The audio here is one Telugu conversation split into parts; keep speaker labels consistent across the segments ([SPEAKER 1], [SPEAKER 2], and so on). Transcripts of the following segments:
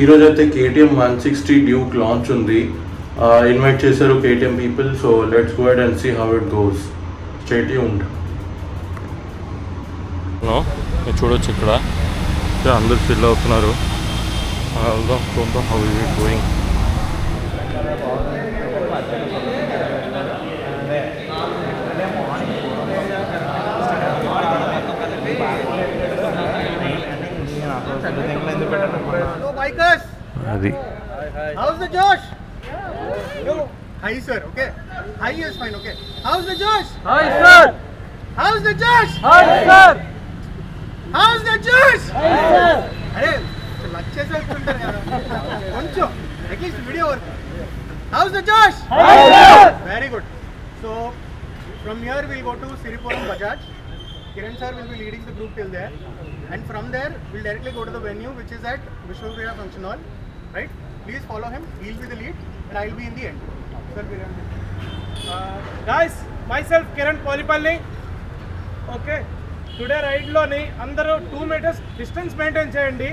[SPEAKER 1] ఈరోజు అయితే KTM 160 Duke లాంచ్ ఉంది. ఇన్వైట్ చేశారు KTM people. So let's go ahead and see how it goes. Stay tuned. చూడొచ్చు ఇక్కడ అందరు ఫిల్ అవుతున్నారు. చూద్దాం హౌ ఇస్ ఇట్ గోయింగ్. అది
[SPEAKER 2] how's the Josh? Hi sir. Okay, hi is fine. Okay, how's the Josh?
[SPEAKER 3] Hi sir.
[SPEAKER 2] How's the Josh?
[SPEAKER 3] Hi sir.
[SPEAKER 2] How's the Josh?
[SPEAKER 3] Hi sir.
[SPEAKER 2] అరే లచ్చే చేస్తుంటారు కదా కొంచెం at least video work. How's the Josh?
[SPEAKER 3] Hi sir.
[SPEAKER 2] Very good. So from here we'll go to Siripuram Bajaj. Kiran sir will be leading the group till there, and from there we'll directly go to the venue which is at Vishwavira Function Hall, right? Please follow him. He'll be the lead and I'll be in the end. Sir, Kiran.
[SPEAKER 3] Guys, myself Kiran Polipalli. Okay, today ride loni andaru 2 meters distance maintain cheyandi.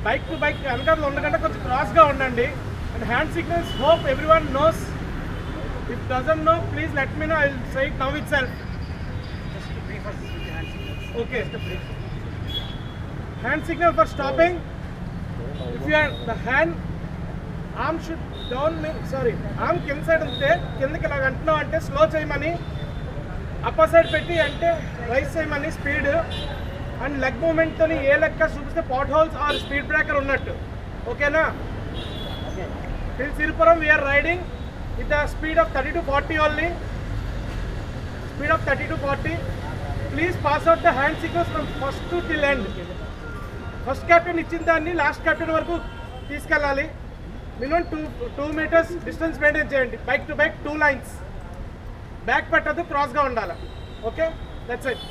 [SPEAKER 3] Bike to bike anakadlo undakante konచెం cross ga undandi, and hand signals hope everyone knows. If doesn't know, please let me know. I'll say it now itself. Okay, hand signal for stopping. If you are the hand arm should down, sorry, arm కింద సైడ్ ఉంటే కిందకి ఇలా అంటున్నావు అంటే స్లో చేయమని, అప్పర్ సైడ్ పెట్టి అంటే రైస్ చేయమని స్పీడ్, అండ్ లెగ్ మూమెంట్తో ఏ లెక్క చూపిస్తే potholes or speed breaker ఉన్నట్టు. ఓకేనా? till Siripuram we are riding with the speed of 30 to 40 only. Speed of 30 to 40. Please pass out the hand signals from first to till end. First captain ఇచ్చిన దాన్ని లాస్ట్ క్యాప్టెన్ వరకు తీసుకెళ్ళాలి. మినిమం 2 meters డిస్టెన్స్ మెయింటైన్ చేయండి. Bike to bike 2 lines. Back పెట్టద్దు, క్రాస్గా ఉండాలి. Okay, that's it.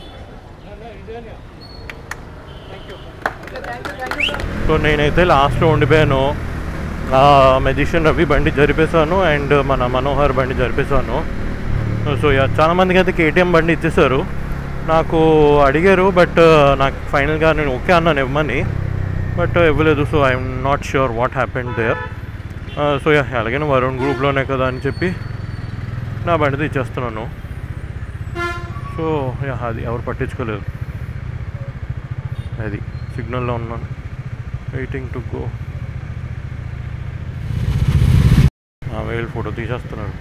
[SPEAKER 1] సో నేనైతే లాస్ట్లో ఉండిపోయాను. మెజిషియన్ రవి బండి జరిపేశాను అండ్ మన మనోహర్ బండి జరిపేశాను. సో చాలామందికి అయితే KTM బండి ఇచ్చేసారు. నాకు అడిగారు బట్ నాకు ఫైనల్గా నేను ఓకే అన్నాను ఇవ్వమని, బట్ ఇవ్వలేదు. So I'm not sure what happened there. So అలాగే వరుణ్ గ్రూప్లోనే కదా అని చెప్పి నా బండితో ఇచ్చేస్తున్నాను. సో అది ఎవరు పట్టించుకోలేదు. అది సిగ్నల్లో ఉన్నాను, వెయిటింగ్ టు గో. వీళ్ళు ఫోటో తీసేస్తున్నారు.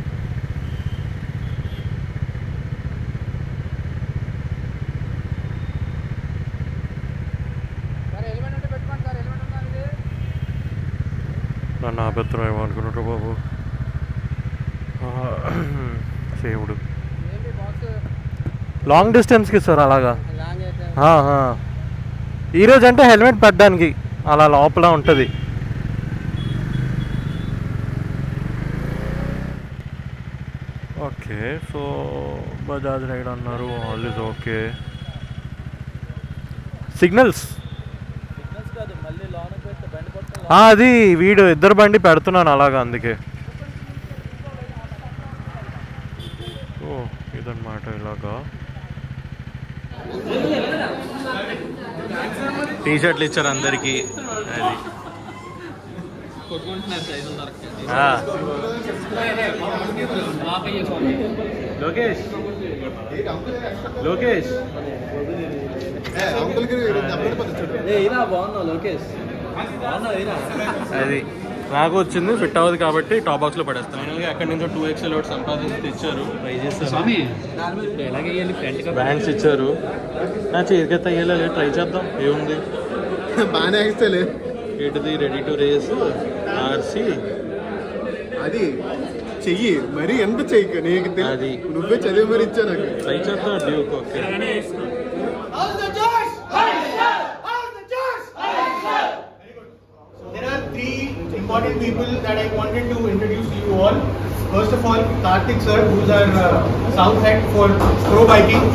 [SPEAKER 1] నన్ను ఆపెత్తనం ఏమనుకున్నట్టు బాబు, సేవుడు. లాంగ్ డిస్టెన్స్కి సార్ అలాగా. ఈరోజు అంటే హెల్మెట్ పెట్టడానికి అలా లోపల ఉంటుంది. ఓకే, సో బజాజ్ రైడ్ అన్నారు, ఆల్ ఇస్ ఓకే. సిగ్నల్స్ అది వీడు ఇద్దరు బండి పెడుతున్నాను అలాగా, అందుకే. ఓ ఇదన్నమాట ఇలాగా. టీషర్ట్లు ఇచ్చారు అందరికి. లోకేష్ లోకేష్ అది నాకు వచ్చింది, ఫిట్ అవ్వదు కాబట్టి టాప్ బాక్స్లో పడేస్తాను. అక్కడి నుంచి 2XL ఒకటి సంపాదించి ఇచ్చారు, ట్రై చేస్తాను. బ్యాండ్స్ ఇచ్చారు, నా చేతికైతే అయ్యేలా ట్రై చేద్దాం. ఏముంది,
[SPEAKER 2] బాగానే వేస్తలే.
[SPEAKER 1] ఏంటిది, రెడీ టు రేస్ RC
[SPEAKER 2] అది చెయ్యి, మరి ఎంత చెయ్యి నీకు అది నువ్వే చదివి మరి ఇచ్చా నాకు.
[SPEAKER 1] ట్రై చేద్దాం Duke. Okay,
[SPEAKER 2] there are 3 important people that I wanted to introduce to you all. First of all, Karthik sir, who is our South head for pro biking.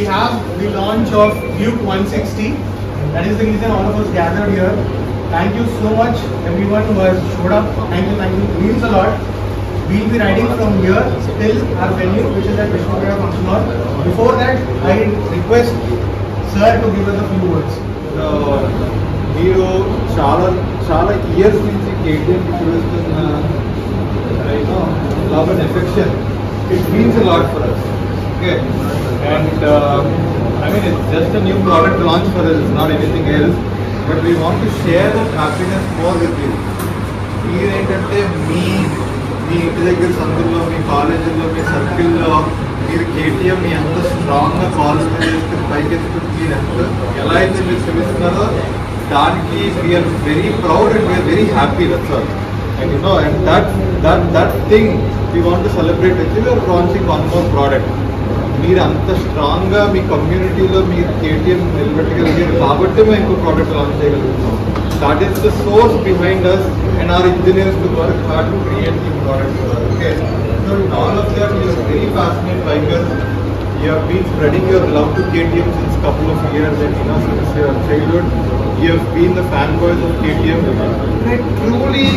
[SPEAKER 2] we have the launch of Duke 160. That is the reason all of us gathered here. Thank you so much everyone who has showed up. Thank you, it means a lot. We'll be riding from here till our venue, which is at Vishwagriha Function Hall. Before that, I request sir to give us a few words.
[SPEAKER 4] మీరు చాలా ఇయర్స్ నుంచి KTM చూస్తున్న love and affection. It means a lot for us. Okay, and I mean it's just a new product launch for us. It's not anything else. But we want to share that happiness more with you. మీరేంటంటే మీ ఇంటి దగ్గర సందుల్లో, మీ కాలేజీల్లో, మీ సర్కిల్లో మీరు KTM మీ ఎంత స్ట్రాంగ్గా కాలేజ్ చేసుకుని పైకి ఎత్తుకుని మీరు ఎలా అయితే మీరు శ్రమిస్తున్నారో దానికి we are very proud and we are very happy. That's all. And you know, and that thing we want to celebrate with you. We are launching one more product. మీరు అంత స్ట్రాంగ్గా మీ కమ్యూనిటీలో మీరు KTM నిలబెట్టగలిగారు కాబట్టి మేము ఇంకో ప్రోడక్ట్ లాంచ్ చేయగలుగుతాం. That is the source behind us and our engineers to work hard to create new products for us. Okay, so all of them, you are very passionate bikers. You have been spreading your love to KTM since couple of years, and you know, since your childhood you have been the fanboys of KTM. I truly,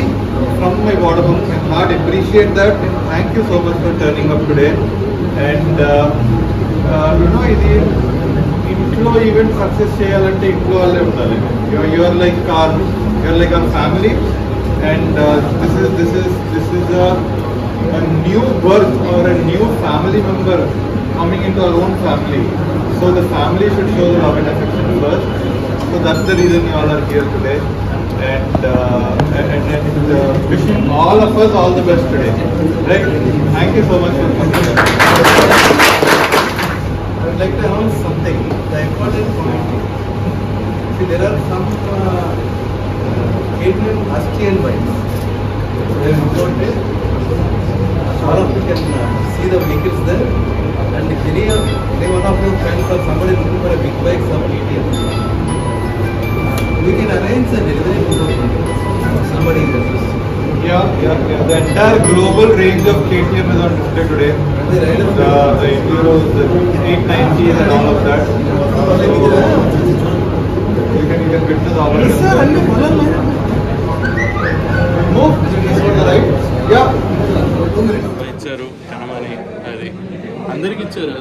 [SPEAKER 4] from my bottom of my heart, appreciate that, and thank you so much for turning up today. And you know, ఇది ఇంట్లో ఈవెంట్ సక్సెస్ చేయాలంటే ఇంట్లో వాళ్ళే ఉండాలి. You are like our family, and this is a new birth or a new family member coming into our own family. So the family should show the love and affection first. So that's the reason you all are here today. And wishing all of us all the best today. Right? Thank you so much for coming. I would like to announce something. The important point. See, there are some KTM Austrian bikes. They are imported. All of you can see the vehicles there. And if any one of your friends or somebody looking for a big bike from KTM, we can arrange a delivery for somebody in the office. Yeah. The entire global range of KTM is on display today. The Enduros, the 890s and all of that. You can witness all of it. Move. On the right. Yeah.
[SPEAKER 1] ఇచ్చారు కనమని అది అందరికి ఇచ్చారు.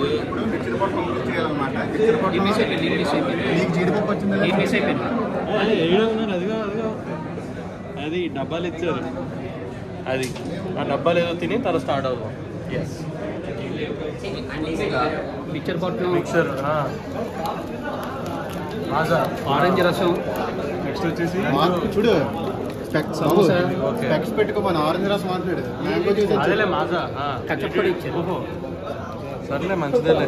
[SPEAKER 1] అది డబ్బాలు ఇచ్చారు. అది ఆ డబ్బాలు ఏదో తిని తర్వాత స్టార్ట్ అవుతాం. ఎస్ మిక్చర్ మాజా
[SPEAKER 5] ఆరెంజ్ రసం.
[SPEAKER 1] నెక్స్ట్ వచ్చేసి
[SPEAKER 2] చూడు స్పెక్స్ పెట్టుకోమని ఆరెంజ్ రసం మాట్లాడు.
[SPEAKER 1] అదేలే మాజా
[SPEAKER 5] కచ్చప్పడి ఇచ్చారు.
[SPEAKER 1] ఓహో సర్లే మంచిదేలే.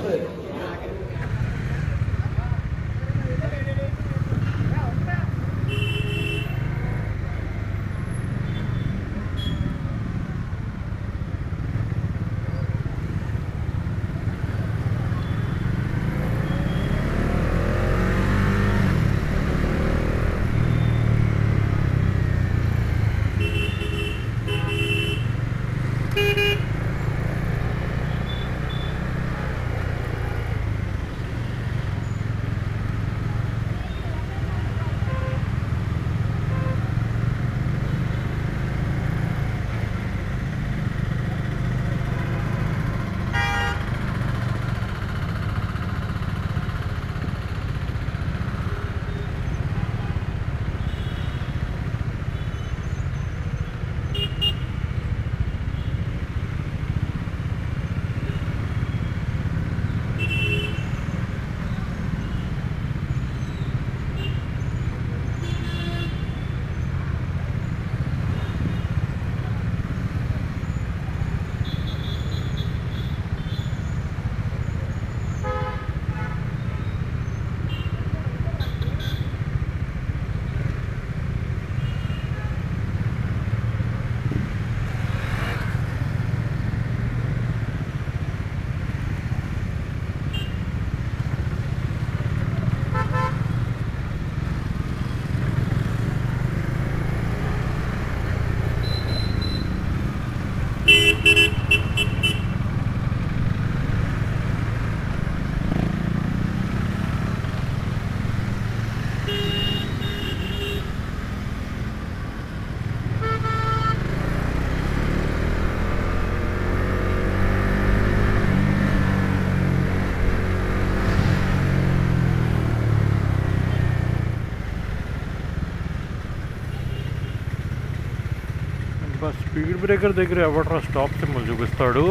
[SPEAKER 1] స్పీడ్ బ్రేకర్ దగ్గర ఎవడరా స్టాప్ సింబల్ చూపిస్తాడు?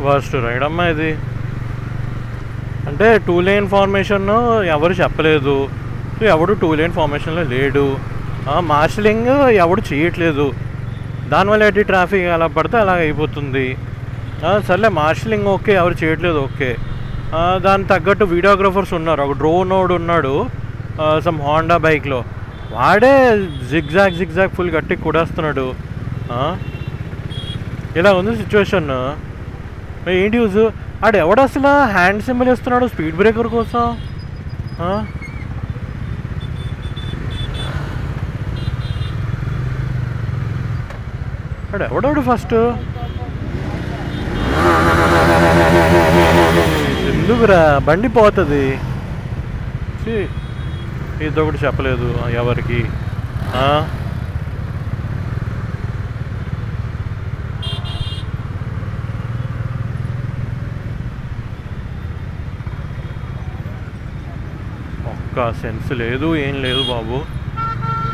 [SPEAKER 1] వర్స్ట్ రైడ్ అమ్మా ఇది. అంటే 2 lane ఫార్మేషన్ ఎవరు చెప్పలేదు, సో ఎవడు 2 lane ఫార్మేషన్లో లేడు. మార్షలింగ్ ఎవడు చేయట్లేదు, దానివల్ల ఏంటి ట్రాఫిక్ ఎలా పడితే అలా అయిపోతుంది. సర్లే మార్షలింగ్ ఓకే, ఎవరు చేయట్లేదు ఓకే. దానికి తగ్గట్టు వీడియోగ్రాఫర్స్ ఉన్నారు. ఒక డ్రోన్ వాడు ఉన్నాడు సమ్ హోండా బైక్లో, వాడే జిగ్జాగ్ ఫుల్ గట్టి కొడేస్తున్నాడు. ఇలా ఉంది సిచ్యువేషన్. ఏంటి యూజ్? ఆడు ఎవడు అసలు హ్యాండ్ సింబల్ ఇస్తున్నాడు స్పీడ్ బ్రేకర్ కోసం? ఆడు ఎవడాడు ఫస్ట్? ఎందుకురా బండి పోతుంది. ఇదొకటి చెప్పలేదు ఎవరికి. ఒక్క సెన్స్ లేదు, ఏం లేదు బాబు.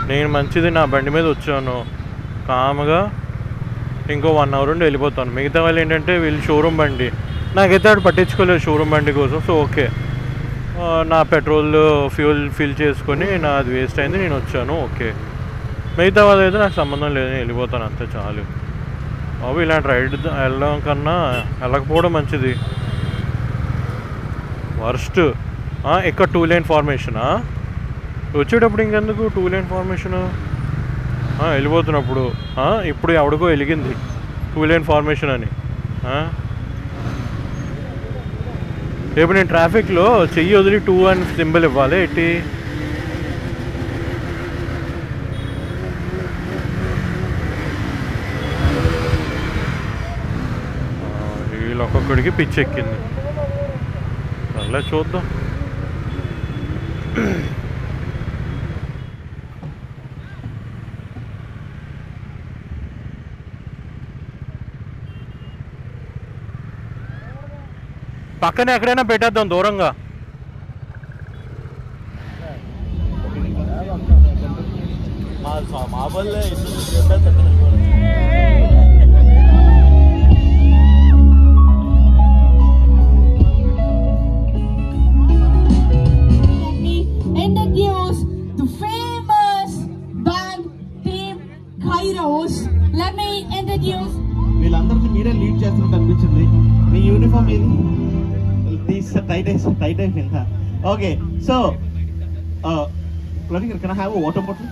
[SPEAKER 1] నేను మంచిది నా బండి మీద వచ్చాను కామ్గా, ఇంకో 1 hour ఉండి వెళ్ళిపోతాను. మిగతా వాళ్ళు ఏంటంటే వీళ్ళు షోరూమ్ బండి, నాకైతే ఆడు పట్టించుకోలేదు షోరూమ్ బండి కోసం. సో ఓకే, నా పెట్రోల్ ఫ్యూల్ ఫిల్ చేసుకొని నాది వేస్ట్ అయింది, నేను వచ్చాను ఓకే. మిగతా వాళ్ళు అయితే నాకు సంబంధం లేదు, నేను వెళ్ళిపోతాను అంతే చాలు బాబు. ఇలాంటి రైడ్ వెళ్ళడం కన్నా వెళ్ళకపోవడం మంచిది. వర్స్ట్ ఇక్కడ 2 lane ఫార్మేషనా? వచ్చేటప్పుడు ఇంకెందుకు 2 lane ఫార్మేషను? వెళ్ళిపోతున్నప్పుడు ఇప్పుడు ఎవడికో వెలిగింది 2 lane ఫార్మేషన్ అని. రేపు నేను ట్రాఫిక్లో చెయ్యి వదిలి 2 అని సింబల్ ఇవ్వాలి ఏంటి? వీళ్ళొక్కొక్కడికి పిచ్చి ఎక్కింది. అలా చూద్దాం. పక్కన ఎక్కడైనా పెట్టేద్దాం దూరంగా.
[SPEAKER 6] Introduce the famous band team Kairos. Let me introduce.
[SPEAKER 7] వీళ్ళందరినీ మీరే లీడ్ చేస్తున్నట్టు అనిపించింది. మీ యూనిఫామ్ ఇది టైట్ అయిపోయిందా? Okay, so can I have a water bottle?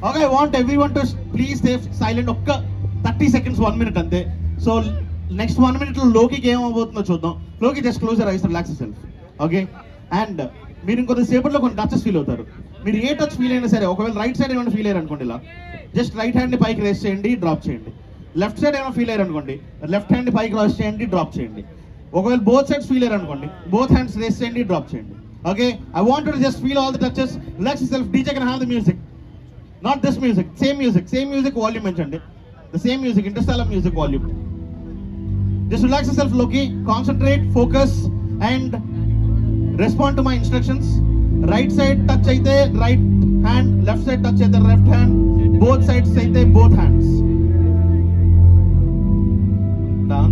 [SPEAKER 7] Okay, I want everyone to please stay silent. ఒక్క 30 seconds 1 minute అంతే. సో నెక్స్ట్ 1 minute లో లోకికి ఏమవుతుందో చూద్దాం. లోకి just close your eyes, relax your self. Okay, and మీరు ఇంకొద్ది సేపట్లో కొన్ని టచెస్ ఫీల్ అవుతారు. మీరు ఏ టచ్ ఫీల్ అయినా సరే, ఒకవేళ రైట్ సైడ్ ఏమైనా ఫీల్ అయ్యారు అనుకోండి, ఇలా జస్ట్ రైట్ హ్యాండ్ని పైకి రేస్ చేయండి, డ్రాప్ చేయండి. లెఫ్ట్ సైడ్ ఏమైనా ఫీల్ అయ్యారు అనుకోండి, లెఫ్ట్ హ్యాండ్ పైకి రాస్ చేయండి, డ్రాప్ చేయండి. ఒకవేళ బోత్ సైడ్స్ ఫీల్ అయ్యారు అనుకోండి, బోత్ హ్యాండ్స్ రేస్ చేయండి, డ్రాప్ చేయండి. Okay, I want to just feel all the touches, relax yourself. DJ can have the music, not this music, same music volume పెంచండి. The same music, Interstellar music volume. Just relax yourself, Loki. Concentrate, focus, and respond to my instructions. Right side touch aithe right hand, left side touch aithe left hand, both sides aithe both hands. Down,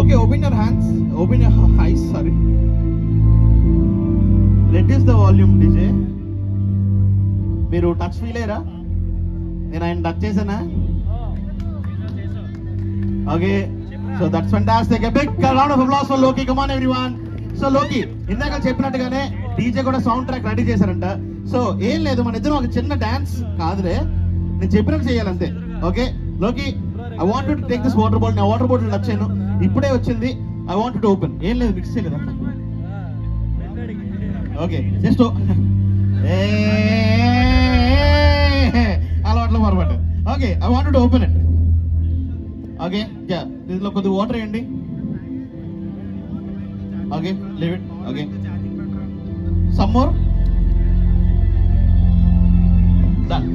[SPEAKER 7] Okay, open your hands. Open your eyes. Sorry. Reduce the volume, DJ. మీరు టచ్ ఫీల్ అయ్యారా? నేను ఆయన టచ్ చేశానా? Okay, so that's fantastic. A big round of applause for Loki. Come on everyone. So లోకి ఇందాక చెప్పినట్టుగానే డీజే కూడా సౌండ్ ట్రాక్ రెడీ చేశారంట. సో ఏం లేదు, మన ఇద్దరం ఒక చిన్న డాన్స్ కాదులే, నేను చెప్పినట్టు చేయాలంతే. ఓకే లోకి, I want to take this water bottle. నా వాటర్ బాటిల్ టచ్ చేయను, ఇప్పుడే వచ్చింది. I want to open. ఏం లేదు, మిక్స్ చేయలేదా? ఓకే, జస్ట్ అలవాట్లో పొరపాటు. Okay, I want to open it. Okay, దీంట్లో కొద్దిగా వాటర్ వేయండి. Okay, leave it. Okay, some more. Done.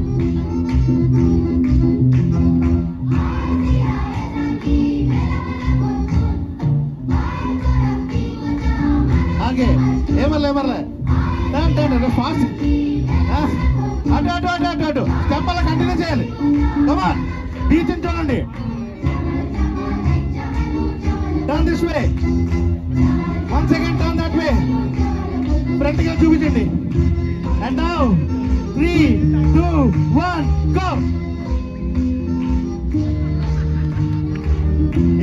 [SPEAKER 7] Okay, ఏమర్లే ఫాస్ట్. అటు అటు అటు అటు అటు స్టెప్ అలా కంటిన్యూ చేయాలి. కమాన్, టీచర్ చూడండి. Turn this way. 1 second, turn that way. Front గా చూపించండి. And now 3, 2, 1 go.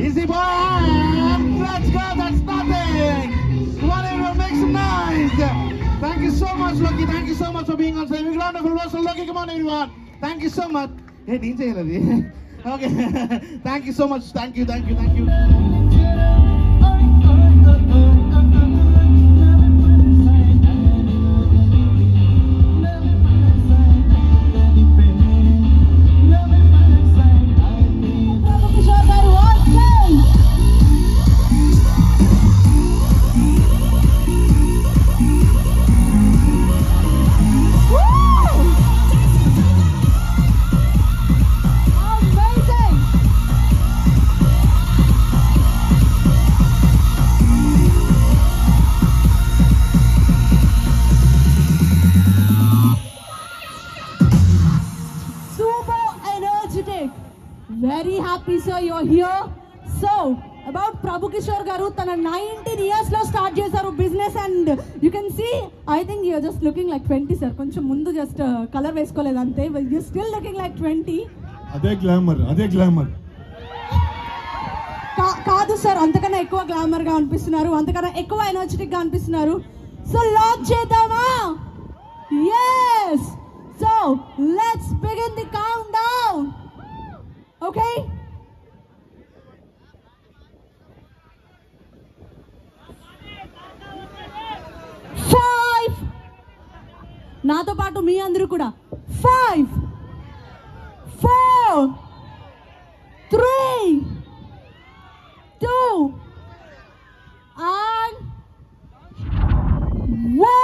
[SPEAKER 7] Easy boy. Let's go. That's nothing. Whatever makes it nice. Thank you so much, Loki. Thank you so much for being on stage. Big round of applause for Loki. Come on, everyone. Thank you so much. Hey, నేను చేయలేదు. Okay. Thank you so much. Thank you.
[SPEAKER 6] Very happy sir you're here. So about Prabhu Kishore garu tana 19 years lo start chesaru business, and you can see I think you're just looking like 20 sir. Koncham mundu just color veskoledu ante, but you're still looking like 20.
[SPEAKER 8] అదే గ్లామర్
[SPEAKER 6] కాదు సార్, అంతకన్నా ఎక్కువ గ్లామర్ గా అనిపిస్తున్నారు, అంతకన్నా ఎక్కువ ఎనర్జెటిక్ గా అనిపిస్తున్నారు. సో లాంచ్ చేద్దామా? yes, so let's begin the countdown. Okay, 5 నాతో పాటు మీ అందరూ కూడా 5 4 3 2 and 1.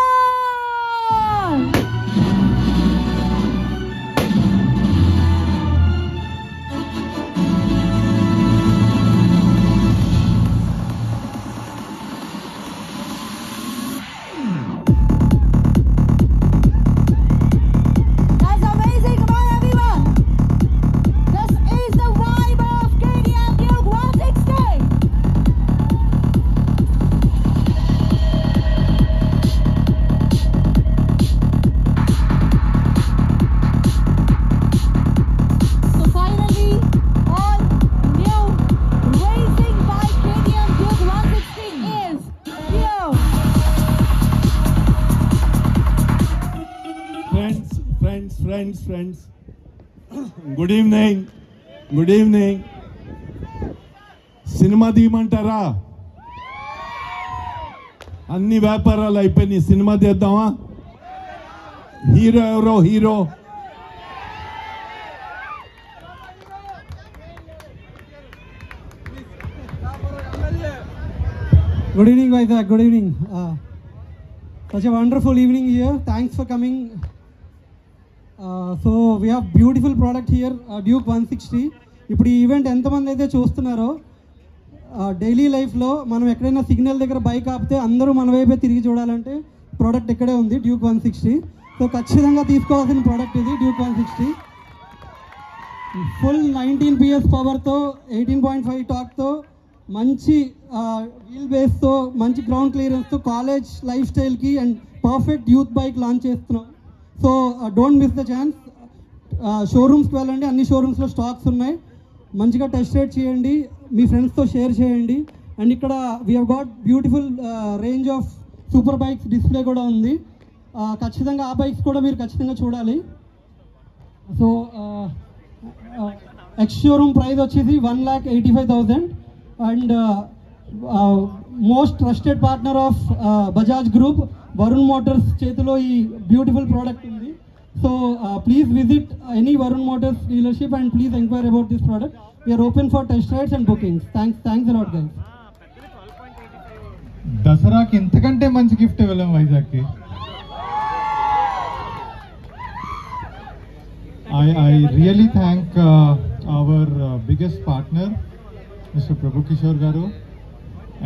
[SPEAKER 8] Friends, good evening. Cinema తీయమంటారా? అన్ని వ్యాపారాలు అయిపోయినాయి, సినిమా తీద్దామా? హీరో ఎవరో?
[SPEAKER 9] Good evening, Vaisak. Good evening. Such a wonderful evening here. Thanks for coming. So we have beautiful product here, Duke 160. ఇప్పుడు ఈ ఈవెంట్ ఎంతమంది అయితే చూస్తున్నారో, డైలీ లైఫ్లో మనం ఎక్కడైనా సిగ్నల్ దగ్గర బైక్ ఆపితే అందరూ మన వైపే తిరిగి చూడాలంటే ప్రోడక్ట్ ఇక్కడే ఉంది, డ్యూక్ 160. సో ఖచ్చితంగా తీసుకోవాల్సిన ప్రోడక్ట్ ఇది, డ్యూక్ 160. ఫుల్ 19 PS పవర్తో 18.5 టార్క్తో మంచి వీల్ బేస్తో మంచి గ్రౌండ్ క్లియరెన్స్తో కాలేజ్ లైఫ్ స్టైల్కి and perfect youth bike launch చేస్తున్నాం. So don't miss the chance. షోరూమ్స్కి వెళ్ళండి, అన్ని షోరూమ్స్లో స్టాక్స్ ఉన్నాయి. మంచిగా టెస్ట్ రైడ్ చేయండి, మీ ఫ్రెండ్స్తో షేర్ చేయండి. అండ్ ఇక్కడ we have got beautiful range of super bikes display కూడా ఉంది. ఖచ్చితంగా ఆ బైక్స్ కూడా మీరు ఖచ్చితంగా చూడాలి. సో ఎక్స్ షోరూమ్ ప్రైస్ వచ్చేసి 1,85,000 and most trusted partner of Bajaj group Varun motors చేతిలో ఈ బ్యూటిఫుల్ ప్రోడక్ట్ ఉంది. So please visit any Varun motors dealership and please enquire about this product. We are open for test rides and bookings. Thanks a lot guys.
[SPEAKER 4] దసరాకి ఇంతకంటే మంచి గిఫ్ట్ ఇవ్వలేం వైజాగ్కి. I really thank our biggest partner, Mr. Prabhu Kishore Garu,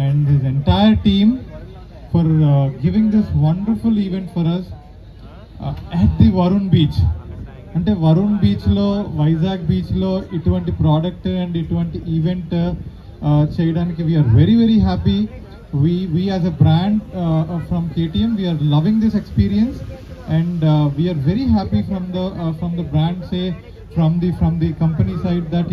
[SPEAKER 4] and his entire team for giving this wonderful event for us at the Varun Beach. అంటే వరుణ్ బీచ్లో, వైజాగ్ బీచ్లో ఇటువంటి ప్రోడక్ట్ అండ్ ఇటువంటి ఈవెంట్ చేయడానికి we are very very happy. We as a brand from KTM, we are loving this experience. And we are very happy from the brand, say from the company side, that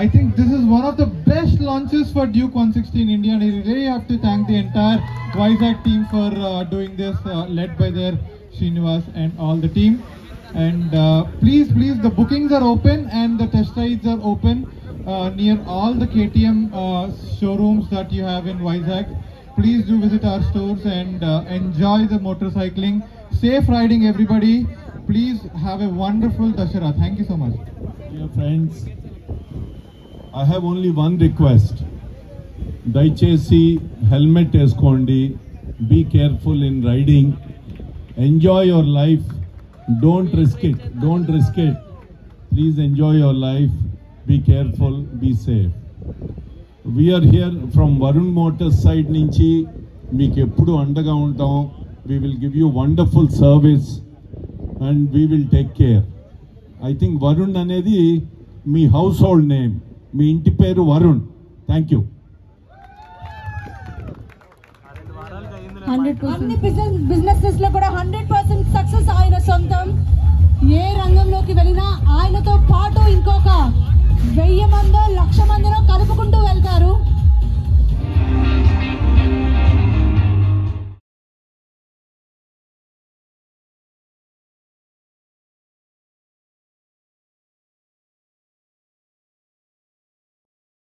[SPEAKER 4] I think this is one of the best launches for Duke 160 in India, and I really have to thank the entire Vizag team for doing this, led by their Srinivas and all the team. And please, the bookings are open and the test rides are open near all the KTM showrooms that you have in Vizag. Please do visit our stores and enjoy the motorcycling. Safe riding, everybody. Please have a wonderful Dashara. Thank you so much.
[SPEAKER 8] Dear friends, I have only one request. Daichesi helmet eskondi. Be careful in riding. Enjoy your life. Don't risk it. Please enjoy your life. Be careful. Be safe. We are here from Varun Motors side నుంచి మీకు ఎప్పుడు అండగా ఉంటాం. We will give you wonderful service and we will take care. I think Varun అనేది మీ హౌస్ హోల్డ్ నేమ్, మీ ఇంటి పేరు వరుణ్. Thank you.
[SPEAKER 6] అన్ని బిజినెసెస్ లో కూడా 100% సక్సెస్ ఆయన సొంతం. ఏ రంగంలోకి వెళ్ళినా ఆయనతో పాటు ఇంకొక 1000 మందో 1,00,000 మంది